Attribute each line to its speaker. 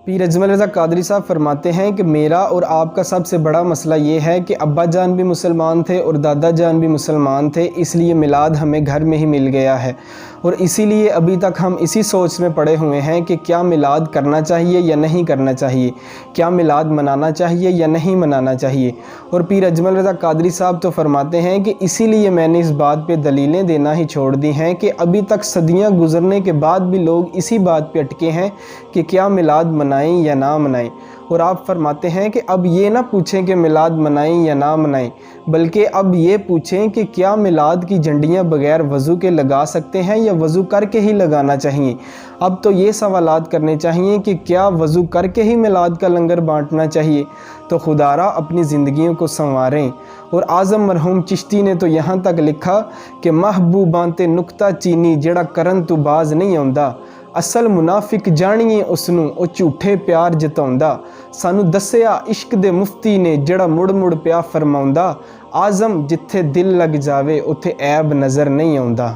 Speaker 1: पीर अजमल रज़ा कादरी साहब फरमाते हैं कि मेरा और आपका सबसे बड़ा मसला ये है कि अब्बा जान भी मुसलमान थे और दादा जान भी मुसलमान थे, इसलिए मिलाद हमें घर में ही मिल गया है और इसीलिए अभी तक हम इसी सोच में पड़े हुए हैं कि क्या मिलाद करना चाहिए या नहीं करना चाहिए, क्या मिलाद मनाना चाहिए या नहीं मनाना चाहिए। और पीर अजमल रज़ा कादरी साहब तो फरमाते हैं कि इसीलिए मैंने इस बात पे दलीलें देना ही छोड़ दी हैं कि अभी तक सदियां गुजरने के बाद भी लोग इसी बात पे अटके हैं कि क्या मिलाद मनाएं या ना मनाएं। और आप फरमाते हैं कि अब ये ना पूछें कि मिलाद मनाएं या ना मनाएं, बल्कि अब ये पूछें कि क्या मिलाद की झंडियाँ बग़ैर वज़ू के लगा सकते हैं या वज़ू करके ही लगाना चाहिए। अब तो ये सवालात करने चाहिए कि क्या वज़ू करके ही मिलाद का लंगर बांटना चाहिए। तो खुदारा अपनी ज़िंदगियों को संवारें। और आज़म मरहूम चिश्ती ने तो यहाँ तक लिखा कि महबूबां ते नुक्ता चीनी जड़ा करन तो बाज नहीं आउंदा, असल मुनाफिक जानिए उसनू ओ झूठे प्यार जताउंदा, सानू दस्सिया इश्क दे मुफ्ती ने जड़ा मुड़ मुड़ प्या फरमाउंदा, आज़म जिथे दिल लग जावे उथे ऐब नज़र नहीं आउंदा।